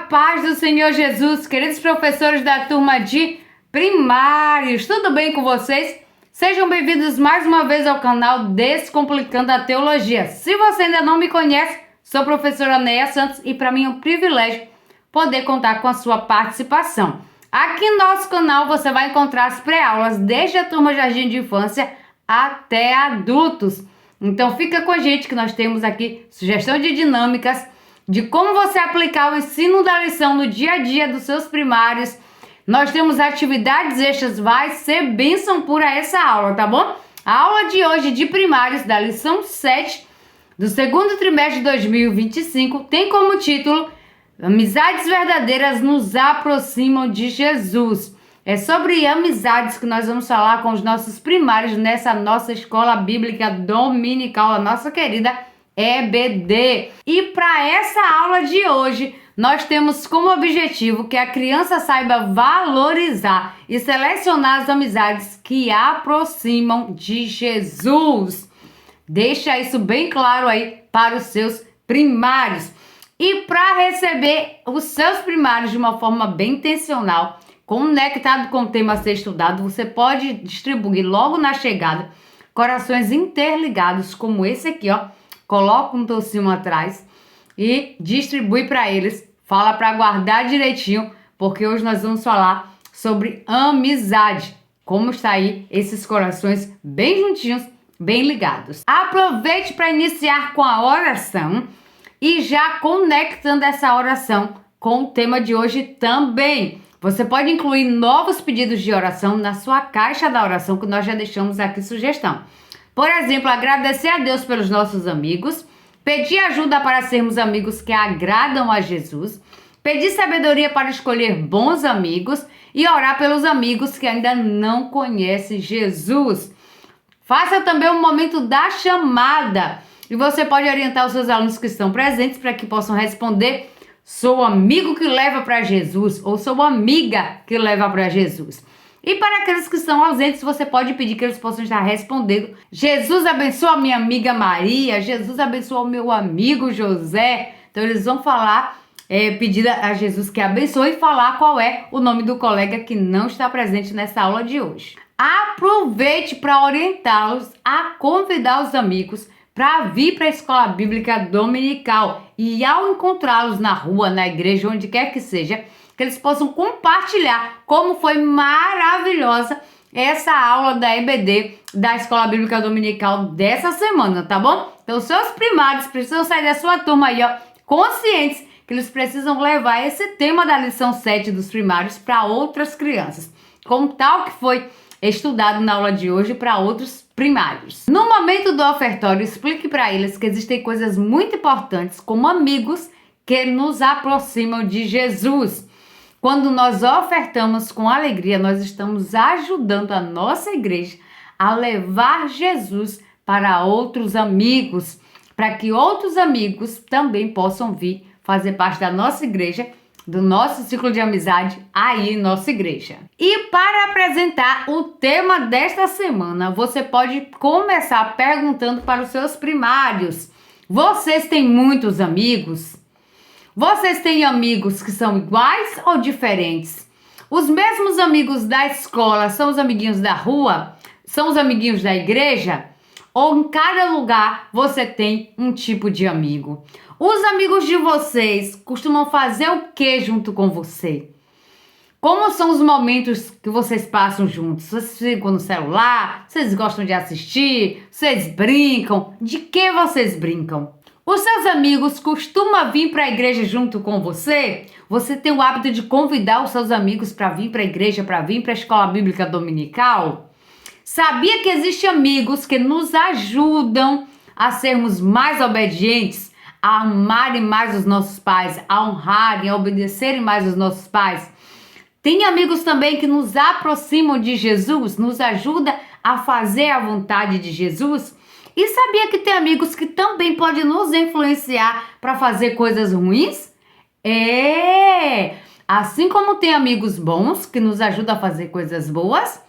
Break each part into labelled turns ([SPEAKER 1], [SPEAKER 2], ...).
[SPEAKER 1] paz do Senhor Jesus, queridos professores da turma de primários, tudo bem com vocês? Sejam bem-vindos mais uma vez ao canal Descomplicando a Teologia. Se você ainda não me conhece, sou a professora Neia Santos e para mim é um privilégio poder contar com a sua participação. Aqui no nosso canal você vai encontrar as pré-aulas desde a turma Jardim de Infância até adultos. Então fica com a gente que nós temos aqui sugestão de dinâmicas, de como você aplicar o ensino da lição no dia a dia dos seus primários. Nós temos atividades extras, vai ser bênção pura essa aula, tá bom? A aula de hoje de primários, da lição 7, do segundo trimestre de 2025, tem como título Amizades verdadeiras nos aproximam de Jesus. É sobre amizades que nós vamos falar com os nossos primários nessa nossa escola bíblica dominical, a nossa querida EBD. E para essa aula de hoje, nós temos como objetivo que a criança saiba valorizar e selecionar as amizades que aproximam de Jesus. Deixa isso bem claro aí para os seus primários. E para receber os seus primários de uma forma bem intencional, conectado com o tema a ser estudado, você pode distribuir logo na chegada corações interligados como esse aqui, ó. Coloca um tocinho atrás e distribui para eles. Fala para guardar direitinho, porque hoje nós vamos falar sobre amizade. Como está aí esses corações bem juntinhos, bem ligados. Aproveite para iniciar com a oração e já conectando essa oração com o tema de hoje também. Você pode incluir novos pedidos de oração na sua caixa da oração que nós já deixamos aqui sugestão. Por exemplo, agradecer a Deus pelos nossos amigos, pedir ajuda para sermos amigos que agradam a Jesus, pedir sabedoria para escolher bons amigos e orar pelos amigos que ainda não conhecem Jesus. Faça também o momento da chamada e você pode orientar os seus alunos que estão presentes para que possam responder: sou o amigo que leva para Jesus ou sou amiga que leva para Jesus. E para aqueles que estão ausentes, você pode pedir que eles possam estar respondendo: Jesus abençoa a minha amiga Maria, Jesus abençoa o meu amigo José. Então eles vão falar, pedir a Jesus que abençoe e falar qual é o nome do colega que não está presente nessa aula de hoje. Aproveite para orientá-los a convidar os amigos para vir para a escola bíblica dominical e ao encontrá-los na rua, na igreja, onde quer que seja, que eles possam compartilhar como foi maravilhosa essa aula da EBD, da Escola Bíblica Dominical dessa semana, tá bom? Então, seus primários precisam sair da sua turma aí, ó, conscientes que eles precisam levar esse tema da lição 7 dos primários para outras crianças, como tal que foi estudado na aula de hoje para outros primários. No momento do ofertório, explique para eles que existem coisas muito importantes como amigos que nos aproximam de Jesus. Quando nós ofertamos com alegria, nós estamos ajudando a nossa igreja a levar Jesus para outros amigos, para que outros amigos também possam vir fazer parte da nossa igreja, do nosso ciclo de amizade aí em nossa igreja. E para apresentar o tema desta semana, você pode começar perguntando para os seus primários: vocês têm muitos amigos? Vocês têm amigos que são iguais ou diferentes? Os mesmos amigos da escola são os amiguinhos da rua? São os amiguinhos da igreja? Ou em cada lugar você tem um tipo de amigo? Os amigos de vocês costumam fazer o que junto com você? Como são os momentos que vocês passam juntos? Vocês ficam no celular? Vocês gostam de assistir? Vocês brincam? De que vocês brincam? Os seus amigos costumam vir para a igreja junto com você? Você tem o hábito de convidar os seus amigos para vir para a igreja, para vir para a escola bíblica dominical? Sabia que existem amigos que nos ajudam a sermos mais obedientes, a amarem mais os nossos pais, a honrarem, a obedecerem mais os nossos pais? Tem amigos também que nos aproximam de Jesus, nos ajudam a fazer a vontade de Jesus? E sabia que tem amigos que também podem nos influenciar para fazer coisas ruins? Assim como tem amigos bons que nos ajudam a fazer coisas boas,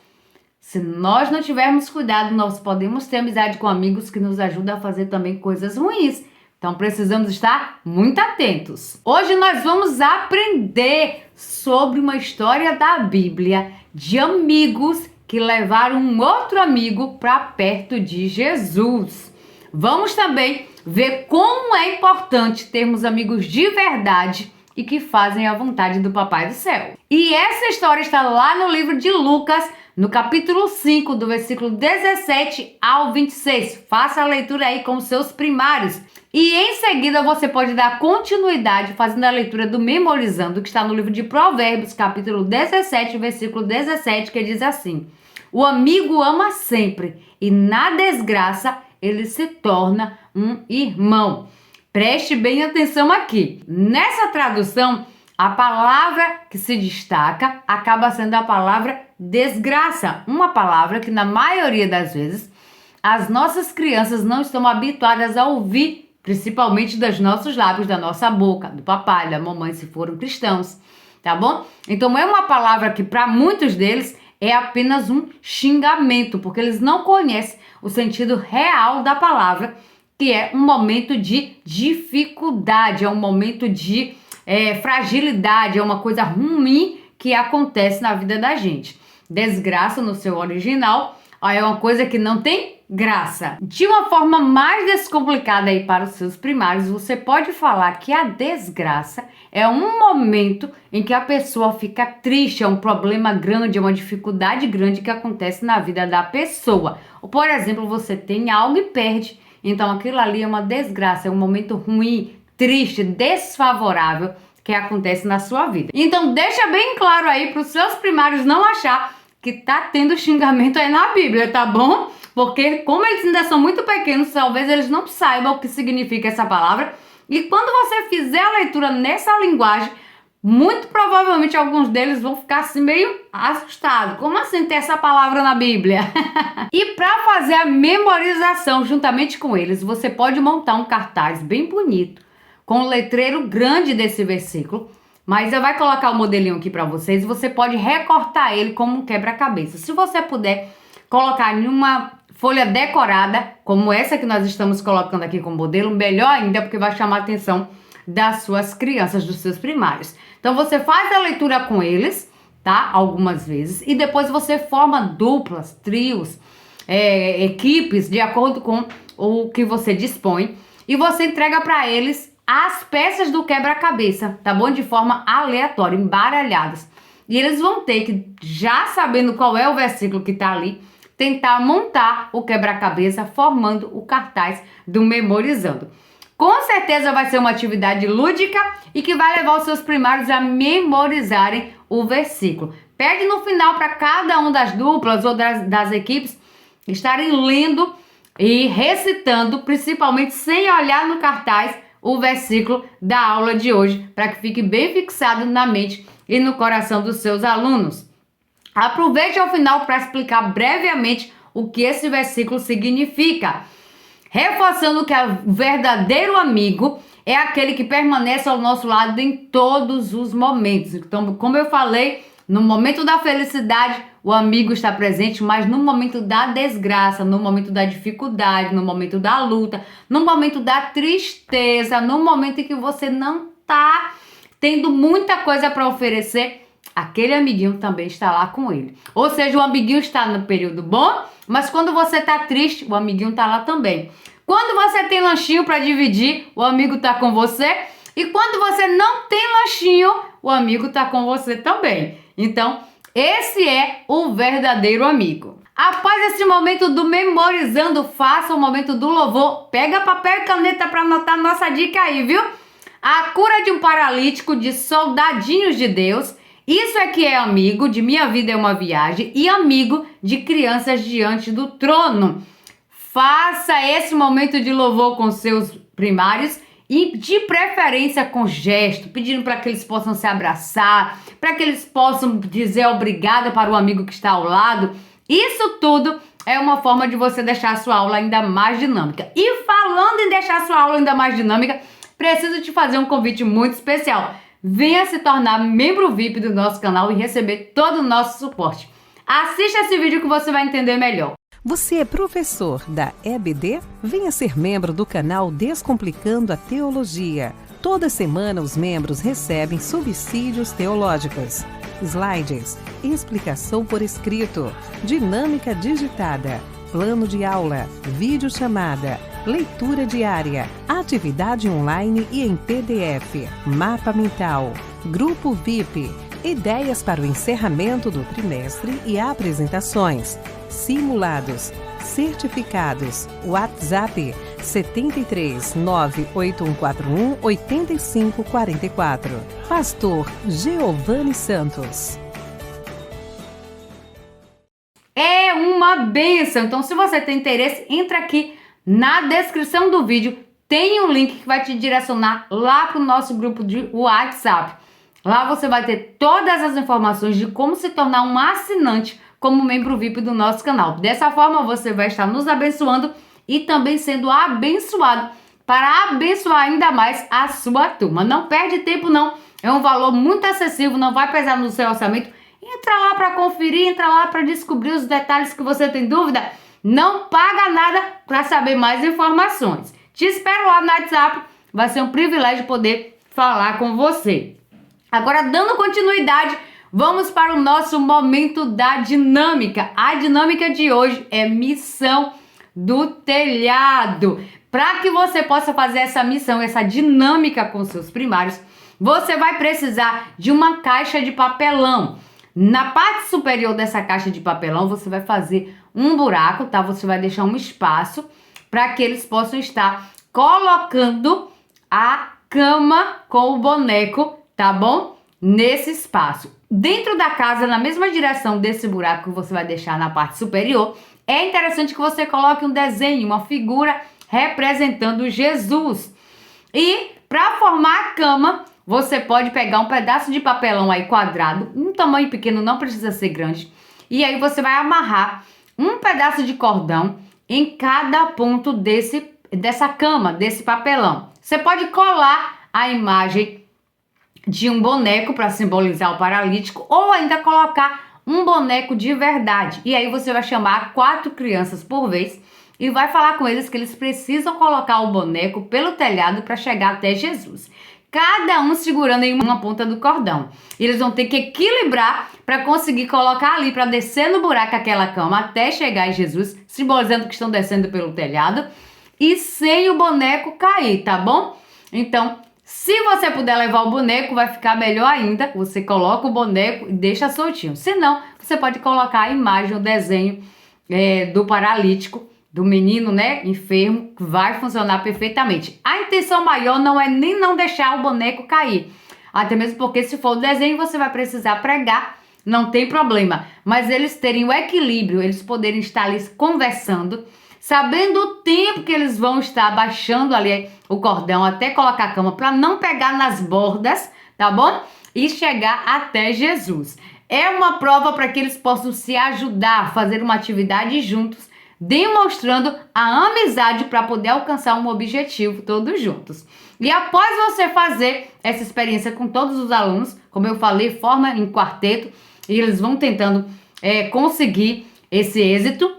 [SPEAKER 1] se nós não tivermos cuidado, nós podemos ter amizade com amigos que nos ajudam a fazer também coisas ruins. Então precisamos estar muito atentos. Hoje nós vamos aprender sobre uma história da Bíblia de amigos que levaram um outro amigo para perto de Jesus. Vamos também ver como é importante termos amigos de verdade e que fazem a vontade do Papai do Céu. E essa história está lá no livro de Lucas, no capítulo 5, do versículo 17 ao 26. Faça a leitura aí com os seus primários. E em seguida você pode dar continuidade fazendo a leitura do Memorizando, que está no livro de Provérbios, capítulo 17, versículo 17, que diz assim: o amigo ama sempre, e na desgraça ele se torna um irmão. Preste bem atenção aqui. Nessa tradução, a palavra que se destaca acaba sendo a palavra desgraça. Uma palavra que, na maioria das vezes, as nossas crianças não estão habituadas a ouvir, principalmente dos nossos lábios, da nossa boca, do papai, da mamãe, se foram cristãos, tá bom? Então, é uma palavra que, para muitos deles, é apenas um xingamento, porque eles não conhecem o sentido real da palavra, que é um momento de dificuldade, é um momento de fragilidade, é uma coisa ruim que acontece na vida da gente. Desgraça, no seu original, é uma coisa que não tem graça. De uma forma mais descomplicada aí para os seus primários, você pode falar que a desgraça é um momento em que a pessoa fica triste, é um problema grande, é uma dificuldade grande que acontece na vida da pessoa. Ou, por exemplo, você tem algo e perde, então aquilo ali é uma desgraça, é um momento ruim, triste, desfavorável que acontece na sua vida. Então deixa bem claro aí para os seus primários não achar que tá tendo xingamento aí na Bíblia, tá bom? Porque como eles ainda são muito pequenos, talvez eles não saibam o que significa essa palavra. E quando você fizer a leitura nessa linguagem, muito provavelmente alguns deles vão ficar assim meio assustados. Como assim ter essa palavra na Bíblia? E para fazer a memorização juntamente com eles, você pode montar um cartaz bem bonito, com um letreiro grande desse versículo, mas eu vou colocar o modelinho aqui para vocês e você pode recortar ele como um quebra-cabeça. Se você puder colocar em uma folha decorada, como essa que nós estamos colocando aqui como modelo, melhor ainda, porque vai chamar a atenção das suas crianças, dos seus primários. Então você faz a leitura com eles, tá? Algumas vezes, e depois você forma duplas, trios, equipes, de acordo com o que você dispõe, e você entrega para eles as peças do quebra-cabeça, tá bom? De forma aleatória, embaralhadas. E eles vão ter que, já sabendo qual é o versículo que tá ali, tentar montar o quebra-cabeça, formando o cartaz do Memorizando. Com certeza vai ser uma atividade lúdica e que vai levar os seus primários a memorizarem o versículo. Pede no final para cada um das duplas ou das equipes estarem lendo e recitando, principalmente sem olhar no cartaz, o versículo da aula de hoje, para que fique bem fixado na mente e no coração dos seus alunos. Aproveite ao final para explicar brevemente o que esse versículo significa, reforçando que o verdadeiro amigo é aquele que permanece ao nosso lado em todos os momentos. Então, como eu falei, no momento da felicidade, o amigo está presente, mas no momento da desgraça, no momento da dificuldade, no momento da luta, no momento da tristeza, no momento em que você não está tendo muita coisa para oferecer, aquele amiguinho também está lá com ele. Ou seja, o amiguinho está no período bom, mas quando você está triste, o amiguinho está lá também. Quando você tem lanchinho para dividir, o amigo está com você. E quando você não tem lanchinho, o amigo está com você também. Então, esse é o verdadeiro amigo. Após esse momento do Memorizando, faça o momento do louvor. Pega papel e caneta para anotar nossa dica aí, viu? A cura de um paralítico, de Soldadinhos de Deus. Isso é que é amigo, de Minha Vida é uma Viagem. E amigo de Crianças Diante do Trono. Faça esse momento de louvor com seus primários e de preferência com gesto, pedindo para que eles possam se abraçar, para que eles possam dizer obrigada para o amigo que está ao lado. Isso tudo é uma forma de você deixar a sua aula ainda mais dinâmica. E falando em deixar a sua aula ainda mais dinâmica, preciso te fazer um convite muito especial. Venha se tornar membro VIP do nosso canal e receber todo o nosso suporte. Assista esse vídeo que você vai entender melhor.
[SPEAKER 2] Você é professor da EBD? Venha ser membro do canal Descomplicando a Teologia. Toda semana os membros recebem subsídios teológicos, slides, explicação por escrito, dinâmica digitada, plano de aula, videochamada, leitura diária, atividade online e em PDF, mapa mental, grupo VIP, ideias para o encerramento do trimestre e apresentações, simulados, certificados, WhatsApp 73 98141 8544. Pastor Giovanni Santos.
[SPEAKER 1] É uma bênção. Então, se você tem interesse, entra aqui na descrição do vídeo. Tem um link que vai te direcionar lá para o nosso grupo de WhatsApp. Lá você vai ter todas as informações de como se tornar um assinante como membro VIP do nosso canal. Dessa forma, você vai estar nos abençoando e também sendo abençoado para abençoar ainda mais a sua turma. Não perde tempo não, é um valor muito acessível, não vai pesar no seu orçamento. Entra lá para conferir, entra lá para descobrir os detalhes que você tem dúvida. Não paga nada para saber mais informações. Te espero lá no WhatsApp, vai ser um privilégio poder falar com você. Agora, dando continuidade, vamos para o nosso momento da dinâmica. A dinâmica de hoje é missão do telhado. Para que você possa fazer essa missão, essa dinâmica com seus primários, você vai precisar de uma caixa de papelão. Na parte superior dessa caixa de papelão, você vai fazer um buraco, tá? Você vai deixar um espaço para que eles possam estar colocando a cama com o boneco, tá bom? Nesse espaço. Dentro da casa, na mesma direção desse buraco que você vai deixar na parte superior, é interessante que você coloque um desenho, uma figura representando Jesus. E para formar a cama, você pode pegar um pedaço de papelão aí quadrado, um tamanho pequeno, não precisa ser grande. E aí você vai amarrar um pedaço de cordão em cada ponto dessa cama, desse papelão. Você pode colar a imagem de um boneco para simbolizar o paralítico ou ainda colocar um boneco de verdade. E aí você vai chamar 4 crianças por vez e vai falar com eles que eles precisam colocar o boneco pelo telhado para chegar até Jesus. Cada um segurando em uma ponta do cordão. Eles vão ter que equilibrar para conseguir colocar ali, para descer no buraco aquela cama até chegar em Jesus, simbolizando que estão descendo pelo telhado e sem o boneco cair, tá bom? Então, se você puder levar o boneco, vai ficar melhor ainda. Você coloca o boneco e deixa soltinho. Se não, você pode colocar a imagem, o desenho do paralítico, do menino, né, enfermo, que vai funcionar perfeitamente. A intenção maior não é nem não deixar o boneco cair. Até mesmo porque se for o desenho, você vai precisar pregar, não tem problema. Mas eles terem o equilíbrio, eles poderem estar ali conversando, sabendo o tempo que eles vão estar baixando ali o cordão até colocar a cama para não pegar nas bordas, tá bom? E chegar até Jesus. É uma prova para que eles possam se ajudar, fazer uma atividade juntos, demonstrando a amizade para poder alcançar um objetivo todos juntos. E após você fazer essa experiência com todos os alunos, como eu falei, forma em quarteto e eles vão tentando conseguir esse êxito.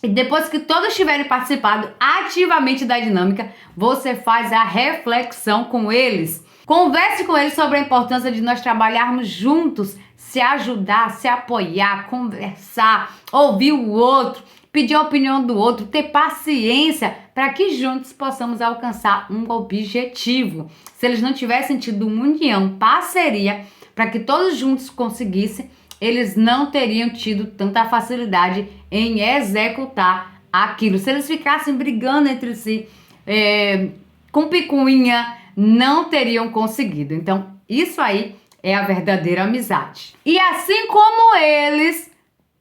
[SPEAKER 1] E depois que todos tiverem participado ativamente da dinâmica, você faz a reflexão com eles. Converse com eles sobre a importância de nós trabalharmos juntos, se ajudar, se apoiar, conversar, ouvir o outro, pedir a opinião do outro, ter paciência para que juntos possamos alcançar um objetivo. Se eles não tivessem tido uma união, parceria, para que todos juntos conseguissem, eles não teriam tido tanta facilidade em executar aquilo. Se eles ficassem brigando entre si, com picuinha, não teriam conseguido. Então, isso aí é a verdadeira amizade. E assim como eles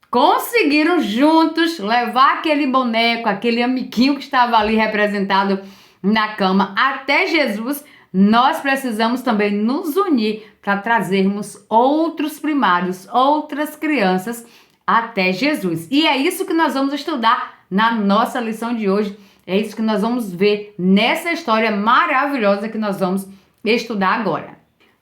[SPEAKER 1] conseguiram juntos levar aquele boneco, aquele amiguinho que estava ali representado na cama até Jesus, nós precisamos também nos unir para trazermos outros primários, outras crianças até Jesus. E é isso que nós vamos estudar na nossa lição de hoje. É isso que nós vamos ver nessa história maravilhosa que nós vamos estudar agora.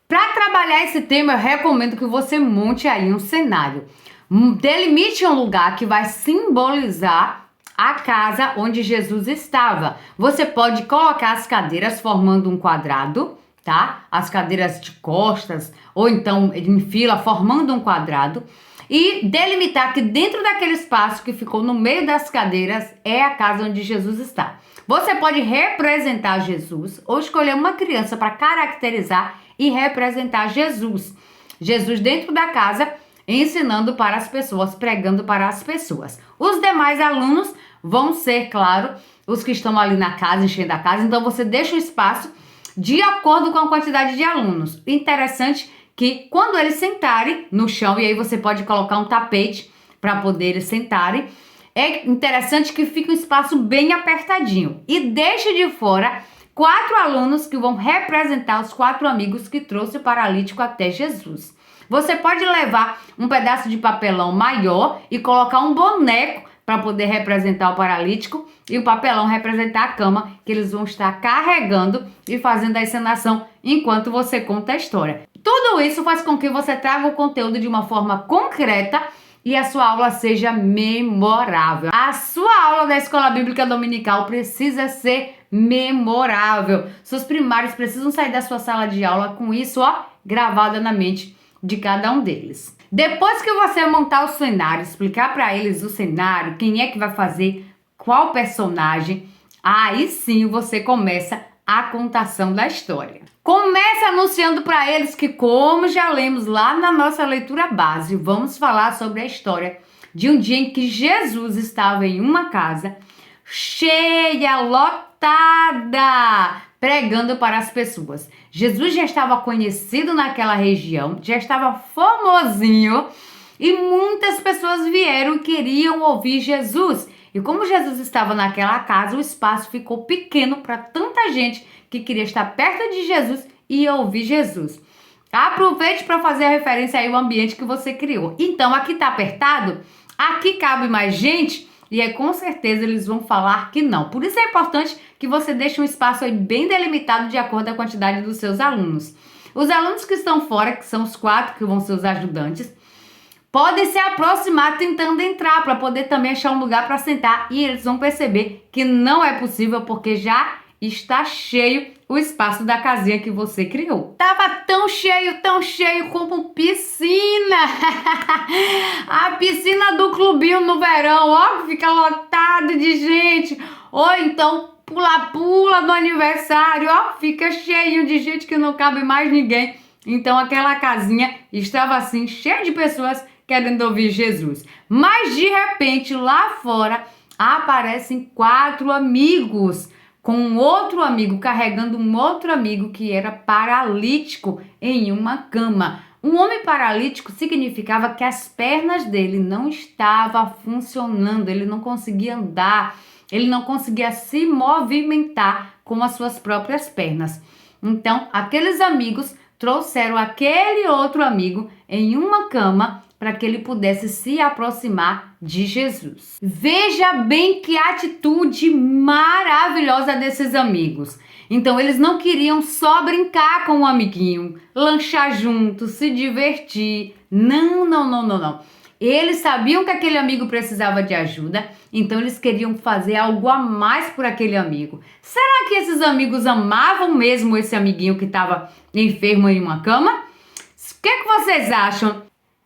[SPEAKER 1] Para trabalhar esse tema, eu recomendo que você monte aí um cenário. Delimite um lugar que vai simbolizar a casa onde Jesus estava. Você pode colocar as cadeiras formando um quadrado, tá? As cadeiras de costas ou então em fila formando um quadrado e delimitar que dentro daquele espaço que ficou no meio das cadeiras é a casa onde Jesus está. Você pode representar Jesus ou escolher uma criança para caracterizar e representar Jesus. Jesus dentro da casa, ensinando para as pessoas, pregando para as pessoas. Os demais alunos vão ser, claro, os que estão ali na casa, enchendo a casa. Então você deixa o espaço de acordo com a quantidade de alunos. Interessante que quando eles sentarem no chão, e aí você pode colocar um tapete para poder eles sentarem, é interessante que fique um espaço bem apertadinho. E deixe de fora 4 alunos que vão representar os 4 amigos que trouxe o paralítico até Jesus. Você pode levar um pedaço de papelão maior e colocar um boneco para poder representar o paralítico e o papelão representar a cama que eles vão estar carregando e fazendo a encenação enquanto você conta a história. Tudo isso faz com que você traga o conteúdo de uma forma concreta e a sua aula seja memorável. A sua aula da Escola Bíblica Dominical precisa ser memorável. Seus primários precisam sair da sua sala de aula com isso, gravado na mente de cada um deles. Depois que você montar o cenário, explicar para eles o cenário, quem é que vai fazer, qual personagem, aí sim você começa a contação da história. Comece anunciando para eles que, como já lemos lá na nossa leitura base, vamos falar sobre a história de um dia em que Jesus estava em uma casa cheia, lotada, pregando para as pessoas. Jesus já estava conhecido naquela região, já estava famosinho e muitas pessoas vieram e queriam ouvir Jesus. E como Jesus estava naquela casa, o espaço ficou pequeno para tanta gente que queria estar perto de Jesus e ouvir Jesus. Aproveite para fazer a referência aí ao ambiente que você criou. Então, aqui está apertado, aqui cabe mais gente, e aí com certeza eles vão falar que não. Por isso é importante que você deixe um espaço aí bem delimitado de acordo com a quantidade dos seus alunos. Os alunos que estão fora, que são os 4 que vão ser os ajudantes, podem se aproximar tentando entrar para poder também achar um lugar para sentar e eles vão perceber que não é possível porque já está cheio o espaço da casinha que você criou. Tava tão cheio como piscina. A piscina do clubinho no verão, fica lotado de gente. Ou então pula no aniversário, fica cheio de gente que não cabe mais ninguém. Então aquela casinha estava assim, cheia de pessoas querendo ouvir Jesus. Mas de repente lá fora aparecem 4 amigos com um outro amigo, carregando um outro amigo que era paralítico em uma cama. Um homem paralítico significava que as pernas dele não estavam funcionando, ele não conseguia andar, ele não conseguia se movimentar com as suas próprias pernas. Então, aqueles amigos trouxeram aquele outro amigo em uma cama para que ele pudesse se aproximar de Jesus. Veja bem que atitude maravilhosa desses amigos. Então, eles não queriam só brincar com o amiguinho, lanchar junto, se divertir. Não. Eles sabiam que aquele amigo precisava de ajuda, então eles queriam fazer algo a mais por aquele amigo. Será que esses amigos amavam mesmo esse amiguinho que estava enfermo em uma cama? O que vocês acham?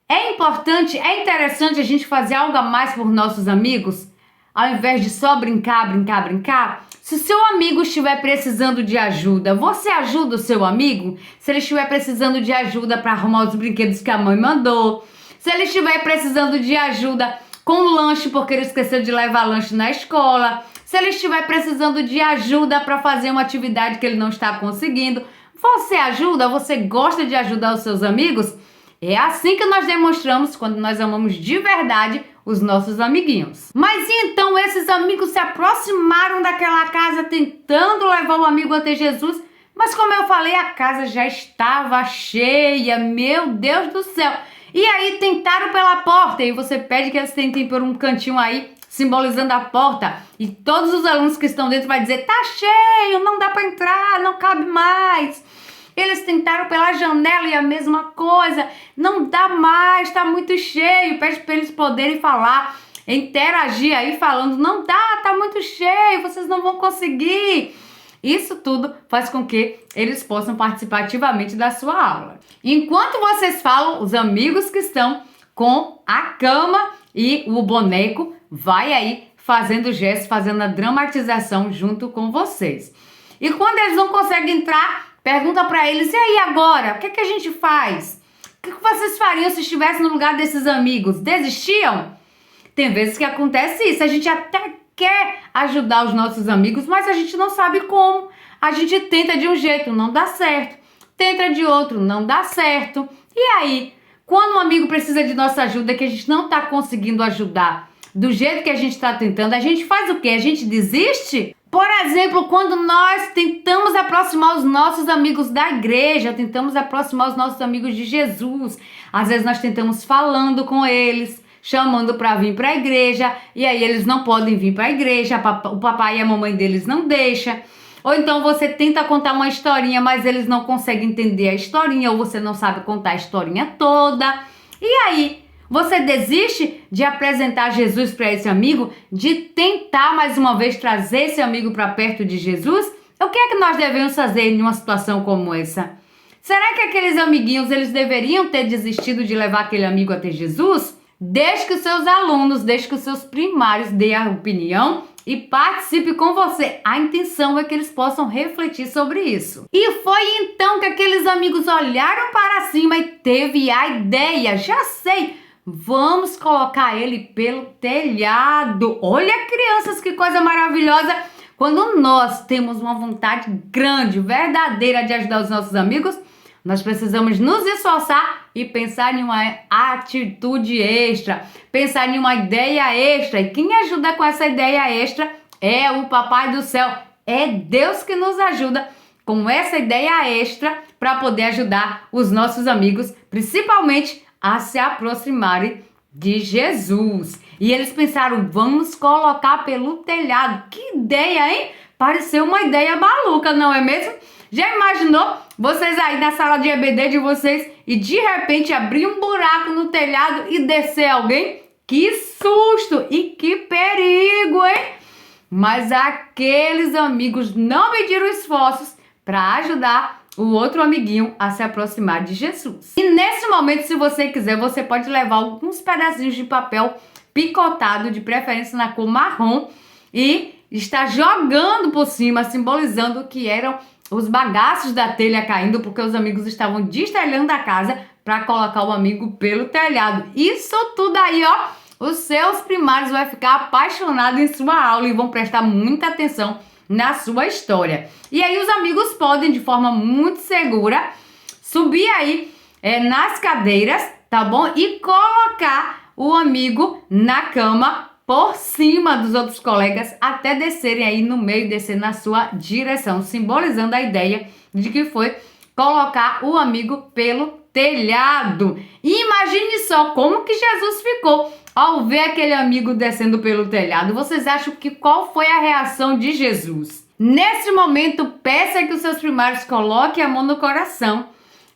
[SPEAKER 1] É importante, é interessante a gente fazer algo a mais por nossos amigos, ao invés de só brincar? Se o seu amigo estiver precisando de ajuda, você ajuda o seu amigo? Se ele estiver precisando de ajuda para arrumar os brinquedos que a mãe mandou, se ele estiver precisando de ajuda com o lanche porque ele esqueceu de levar lanche na escola, se ele estiver precisando de ajuda para fazer uma atividade que ele não está conseguindo, você ajuda? Você gosta de ajudar os seus amigos? É assim que nós demonstramos quando nós amamos de verdade os nossos amiguinhos. Mas e então esses amigos se aproximaram daquela casa tentando levar o amigo até Jesus, mas como eu falei, a casa já estava cheia, meu Deus do céu. E aí tentaram pela porta, e você pede que eles tentem por um cantinho aí, simbolizando a porta, e todos os alunos que estão dentro vai dizer, tá cheio, não dá para entrar, não cabe mais. Eles tentaram pela janela e a mesma coisa. Não dá mais, tá muito cheio. Pede para eles poderem falar, interagir aí falando, não dá, tá muito cheio, vocês não vão conseguir. Isso tudo faz com que eles possam participar ativamente da sua aula. Enquanto vocês falam, os amigos que estão com a cama e o boneco vai aí fazendo gestos, fazendo a dramatização junto com vocês. E quando eles não conseguem entrar, pergunta para eles, e aí agora, o que a gente faz? O que vocês fariam se estivessem no lugar desses amigos? Desistiam? Tem vezes que acontece isso, a gente até quer ajudar os nossos amigos, mas a gente não sabe como. A gente tenta de um jeito, não dá certo. Tenta de outro, não dá certo. E aí, quando um amigo precisa de nossa ajuda, que a gente não está conseguindo ajudar do jeito que a gente está tentando, a gente faz o quê? A gente desiste? Por exemplo, quando nós tentamos aproximar os nossos amigos da igreja, tentamos aproximar os nossos amigos de Jesus, às vezes nós tentamos falando com eles, chamando para vir para a igreja, e aí eles não podem vir para a igreja, o papai e a mamãe deles não deixam. Ou então você tenta contar uma historinha, mas eles não conseguem entender a historinha, ou você não sabe contar a historinha toda. E aí, você desiste de apresentar Jesus para esse amigo, de tentar mais uma vez trazer esse amigo para perto de Jesus? O que é que nós devemos fazer em uma situação como essa? Será que aqueles amiguinhos, eles deveriam ter desistido de levar aquele amigo até Jesus? Deixe que os seus alunos, deixe que os seus primários dêem a opinião e participe com você. A intenção é que eles possam refletir sobre isso. E foi então que aqueles amigos olharam para cima e teve a ideia. Já sei, vamos colocar ele pelo telhado. Olha, crianças, que coisa maravilhosa. Quando nós temos uma vontade grande, verdadeira de ajudar os nossos amigos, nós precisamos nos esforçar e pensar em uma atitude extra, pensar em uma ideia extra. E quem ajuda com essa ideia extra é o Papai do Céu. É Deus que nos ajuda com essa ideia extra para poder ajudar os nossos amigos, principalmente a se aproximarem de Jesus. E eles pensaram, vamos colocar pelo telhado. Que ideia, hein? Pareceu uma ideia maluca, não é mesmo? Já imaginou vocês aí na sala de EBD de vocês e de repente abrir um buraco no telhado e descer alguém? Que susto e que perigo, hein? Mas aqueles amigos não mediram esforços para ajudar o outro amiguinho a se aproximar de Jesus. E nesse momento, se você quiser, você pode levar alguns pedacinhos de papel picotado, de preferência na cor marrom, e estar jogando por cima, simbolizando que eram os bagaços da telha caindo, porque os amigos estavam destelhando a casa para colocar o amigo pelo telhado. Isso tudo aí, ó, os seus primários vão ficar apaixonados em sua aula e vão prestar muita atenção na sua história. E aí os amigos podem, de forma muito segura, subir aí nas cadeiras, tá bom? E colocar o amigo na cama por cima dos outros colegas até descerem aí no meio, descer na sua direção, simbolizando a ideia de que foi colocar o amigo pelo telhado. E imagine só como que Jesus ficou ao ver aquele amigo descendo pelo telhado. Vocês acham que qual foi a reação de Jesus? Nesse momento, peça que os seus primários coloquem a mão no coração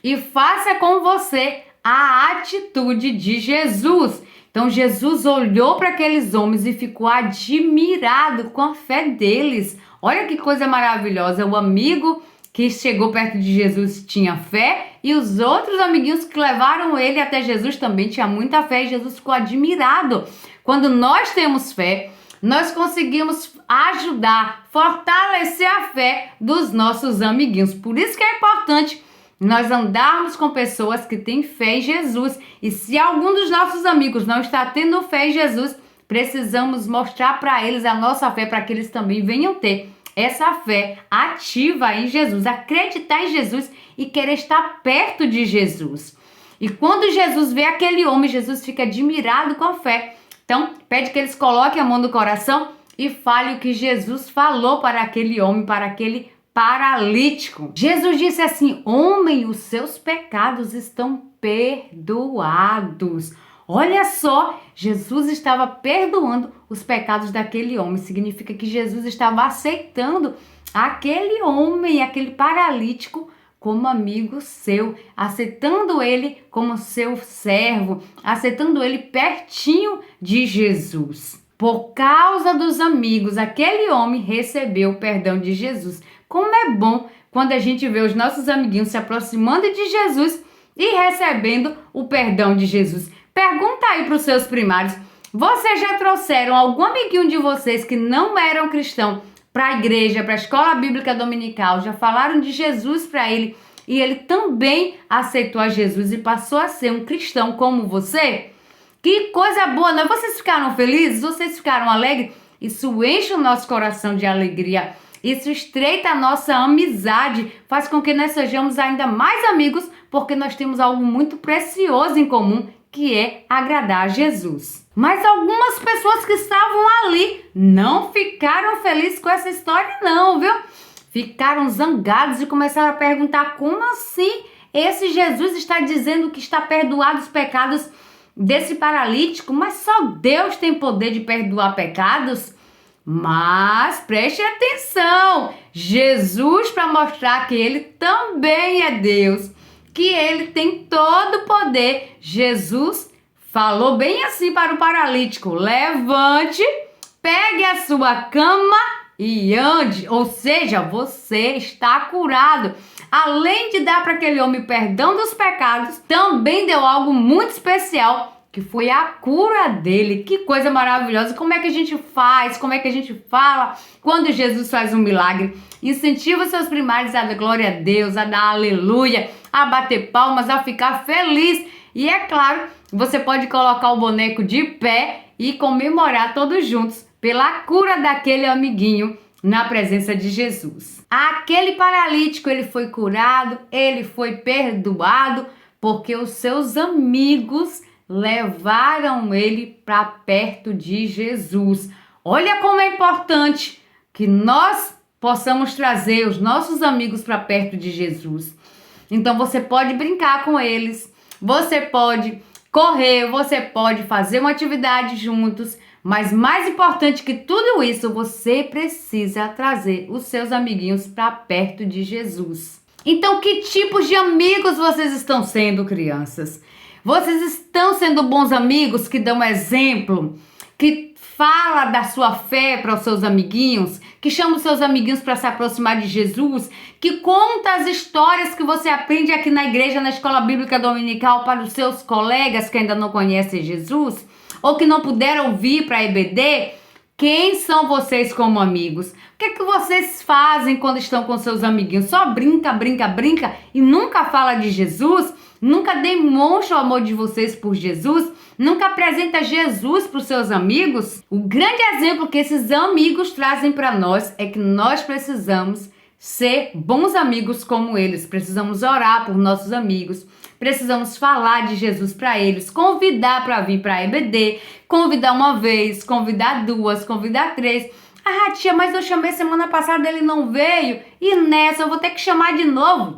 [SPEAKER 1] e faça com você a atitude de Jesus. Então Jesus olhou para aqueles homens e ficou admirado com a fé deles. Olha que coisa maravilhosa. O amigo que chegou perto de Jesus tinha fé e os outros amiguinhos que levaram ele até Jesus também tinham muita fé e Jesus ficou admirado. Quando nós temos fé, nós conseguimos ajudar, fortalecer a fé dos nossos amiguinhos. Por isso que é importante nós andarmos com pessoas que têm fé em Jesus. E se algum dos nossos amigos não está tendo fé em Jesus, precisamos mostrar para eles a nossa fé, para que eles também venham ter essa fé ativa em Jesus, acreditar em Jesus e querer estar perto de Jesus. E quando Jesus vê aquele homem, Jesus fica admirado com a fé. Então, pede que eles coloquem a mão no coração e fale o que Jesus falou para aquele homem, para aquele paralítico. Jesus disse assim: homem, os seus pecados estão perdoados. Olha só, Jesus estava perdoando os pecados daquele homem. Significa que Jesus estava aceitando aquele homem, aquele paralítico, como amigo seu, aceitando ele como seu servo, aceitando ele pertinho de Jesus. Por causa dos amigos, aquele homem recebeu o perdão de Jesus. Como é bom quando a gente vê os nossos amiguinhos se aproximando de Jesus e recebendo o perdão de Jesus. Pergunta aí para os seus primários, vocês já trouxeram algum amiguinho de vocês que não eram cristão para a igreja, para a escola bíblica dominical, já falaram de Jesus para ele e ele também aceitou a Jesus e passou a ser um cristão como você? Que coisa boa, não é? Vocês ficaram felizes? Vocês ficaram alegres? Isso enche o nosso coração de alegria. Isso estreita a nossa amizade, faz com que nós sejamos ainda mais amigos, porque nós temos algo muito precioso em comum, que é agradar a Jesus. Mas algumas pessoas que estavam ali não ficaram felizes com essa história não, viu? Ficaram zangados e começaram a perguntar, como assim esse Jesus está dizendo que está perdoado os pecados desse paralítico? Mas só Deus tem poder de perdoar pecados? Mas preste atenção, Jesus, para mostrar que ele também é Deus, que ele tem todo o poder, Jesus falou bem assim para o paralítico, levante, pegue a sua cama e ande, ou seja, você está curado. Além de dar para aquele homem perdão dos pecados, também deu algo muito especial, que foi a cura dele. Que coisa maravilhosa. Como é que a gente faz? Como é que a gente fala quando Jesus faz um milagre? Incentiva seus primários a dar glória a Deus, a dar aleluia, a bater palmas, a ficar feliz. E é claro, você pode colocar o boneco de pé e comemorar todos juntos pela cura daquele amiguinho na presença de Jesus. Aquele paralítico, ele foi curado, ele foi perdoado, porque os seus amigos levaram ele para perto de Jesus. Olha como é importante que nós possamos trazer os nossos amigos para perto de Jesus. Então você pode brincar com eles, você pode correr, você pode fazer uma atividade juntos, mas mais importante que tudo isso, você precisa trazer os seus amiguinhos para perto de Jesus. Então, que tipos de amigos vocês estão sendo, crianças? Vocês estão sendo bons amigos que dão exemplo, que fala da sua fé para os seus amiguinhos, que chama os seus amiguinhos para se aproximar de Jesus, que conta as histórias que você aprende aqui na igreja, na escola bíblica dominical para os seus colegas que ainda não conhecem Jesus, ou que não puderam vir para a EBD? Quem são vocês como amigos? O que é que vocês fazem quando estão com seus amiguinhos? Só brinca e nunca fala de Jesus? Nunca demonstra o amor de vocês por Jesus? Nunca apresenta Jesus para os seus amigos? O grande exemplo que esses amigos trazem para nós é que nós precisamos ser bons amigos como eles. Precisamos orar por nossos amigos. Precisamos falar de Jesus para eles, convidar para vir para a EBD, convidar uma vez, convidar duas, convidar três. Ah, tia, mas eu chamei semana passada, ele não veio. E nessa eu vou ter que chamar de novo.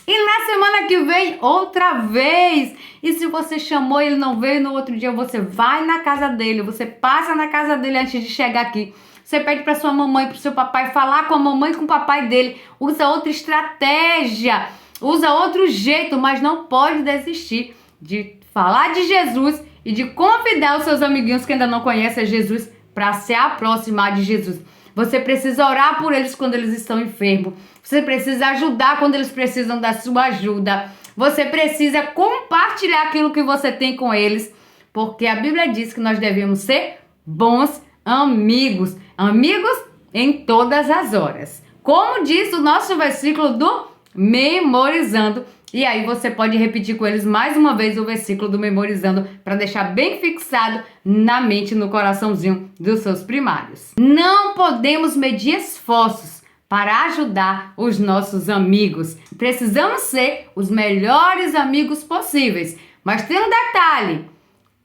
[SPEAKER 1] E na semana que vem, outra vez. E se você chamou e ele não veio, no outro dia você vai na casa dele, você passa na casa dele antes de chegar aqui. Você pede para sua mamãe, para o seu papai, falar com a mamãe e com o papai dele. Usa outra estratégia, usa outro jeito, mas não pode desistir de falar de Jesus e de convidar os seus amiguinhos que ainda não conhecem Jesus para se aproximar de Jesus. Você precisa orar por eles quando eles estão enfermos. Você precisa ajudar quando eles precisam da sua ajuda. Você precisa compartilhar aquilo que você tem com eles, porque a Bíblia diz que nós devemos ser bons amigos. Amigos em todas as horas. Como diz o nosso versículo do Memorizando. E aí você pode repetir com eles mais uma vez o versículo do Memorizando para deixar bem fixado na mente, no coraçãozinho dos seus primários. Não podemos medir esforços para ajudar os nossos amigos. Precisamos ser os melhores amigos possíveis. Mas tem um detalhe.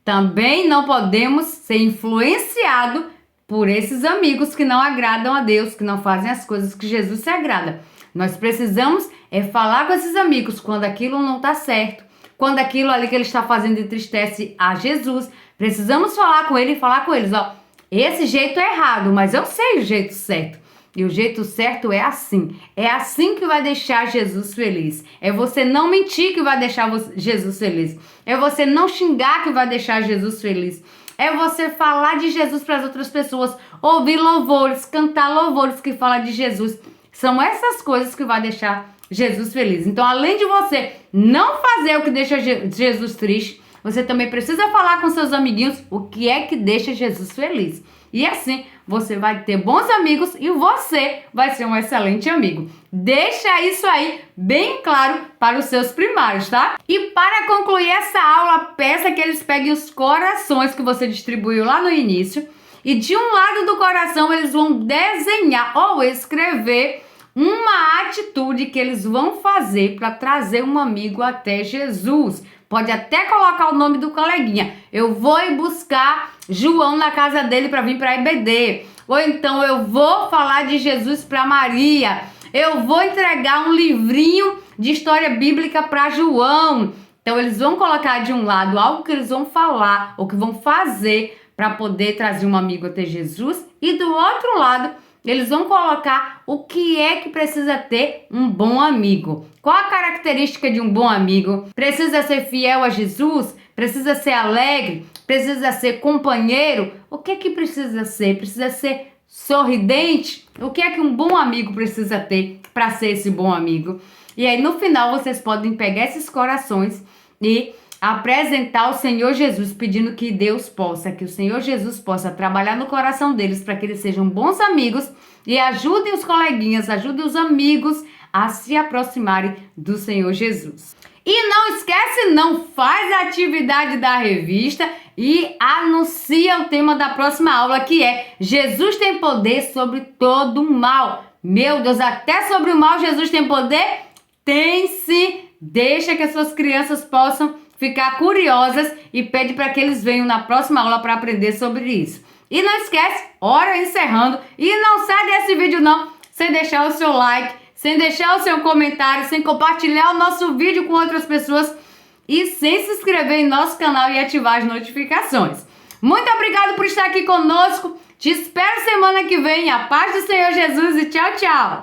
[SPEAKER 1] Também não podemos ser influenciados por esses amigos que não agradam a Deus, que não fazem as coisas que Jesus se agrada. Nós precisamos falar com esses amigos quando aquilo não está certo, quando aquilo ali que ele está fazendo entristece a Jesus. Precisamos falar com ele e falar com eles, ó, esse jeito é errado, mas eu sei o jeito certo. E o jeito certo é assim. É assim que vai deixar Jesus feliz. É você não mentir que vai deixar Jesus feliz. É você não xingar que vai deixar Jesus feliz. É você falar de Jesus para as outras pessoas. Ouvir louvores, cantar louvores que falam de Jesus. São essas coisas que vai deixar Jesus feliz. Então, além de você não fazer o que deixa Jesus triste, você também precisa falar com seus amiguinhos o que é que deixa Jesus feliz. E assim, você vai ter bons amigos e você vai ser um excelente amigo. Deixa isso aí bem claro para os seus primários, tá? E para concluir essa aula, peça que eles peguem os corações que você distribuiu lá no início e de um lado do coração eles vão desenhar ou escrever uma atitude que eles vão fazer para trazer um amigo até Jesus. Pode até colocar o nome do coleguinha. Eu vou ir buscar João na casa dele para vir para a EBD. Ou então eu vou falar de Jesus para Maria. Eu vou entregar um livrinho de história bíblica para João. Então eles vão colocar de um lado algo que eles vão falar ou que vão fazer para poder trazer um amigo até Jesus. E do outro lado, eles vão colocar o que é que precisa ter um bom amigo. Qual a característica de um bom amigo? Precisa ser fiel a Jesus? Precisa ser alegre? Precisa ser companheiro? O que é que precisa ser? Precisa ser sorridente? O que é que um bom amigo precisa ter para ser esse bom amigo? E aí no final vocês podem pegar esses corações e apresentar ao Senhor Jesus, pedindo que Deus possa, que o Senhor Jesus possa trabalhar no coração deles para que eles sejam bons amigos e ajudem os coleguinhas, ajudem os amigos a se aproximarem do Senhor Jesus. E não esquece, não, faz a atividade da revista e anuncia o tema da próxima aula, que é Jesus tem poder sobre todo o mal. Meu Deus, até sobre o mal Jesus tem poder? Tem sim. Deixa que as suas crianças possam ficar curiosas e pede para que eles venham na próxima aula para aprender sobre isso. E não esquece, hora encerrando, e não sai desse vídeo não, sem deixar o seu like, sem deixar o seu comentário, sem compartilhar o nosso vídeo com outras pessoas e sem se inscrever em nosso canal e ativar as notificações. Muito obrigado por estar aqui conosco, te espero semana que vem, a paz do Senhor Jesus e tchau, tchau!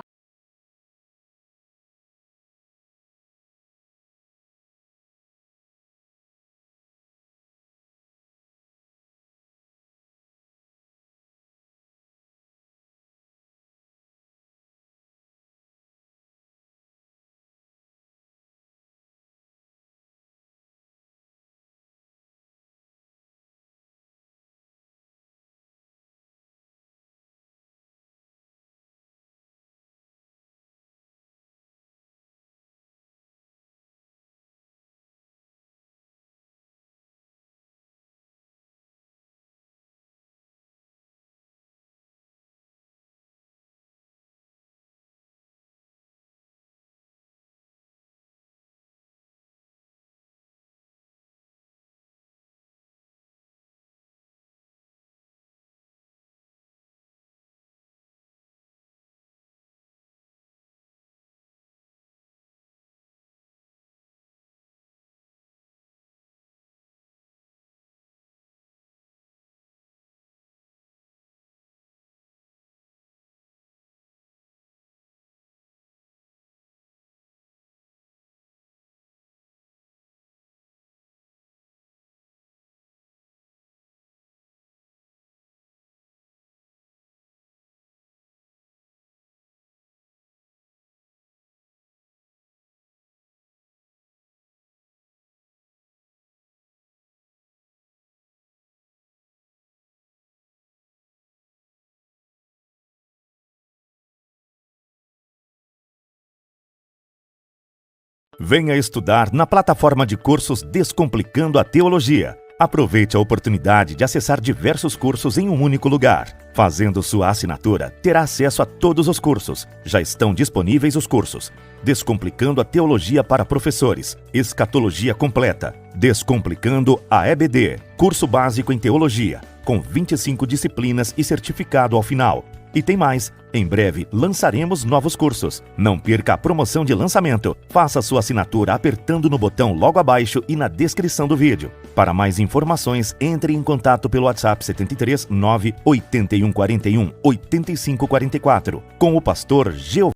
[SPEAKER 3] Venha estudar na plataforma de cursos Descomplicando a Teologia. Aproveite a oportunidade de acessar diversos cursos em um único lugar. Fazendo sua assinatura, terá acesso a todos os cursos. Já estão disponíveis os cursos: Descomplicando a Teologia para Professores, Escatologia Completa, Descomplicando a EBD, Curso Básico em Teologia, com 25 disciplinas e certificado ao final. E tem mais, em breve lançaremos novos cursos. Não perca a promoção de lançamento. Faça sua assinatura apertando no botão logo abaixo e na descrição do vídeo. Para mais informações, entre em contato pelo WhatsApp 73 98141 8544 com o pastor Geo.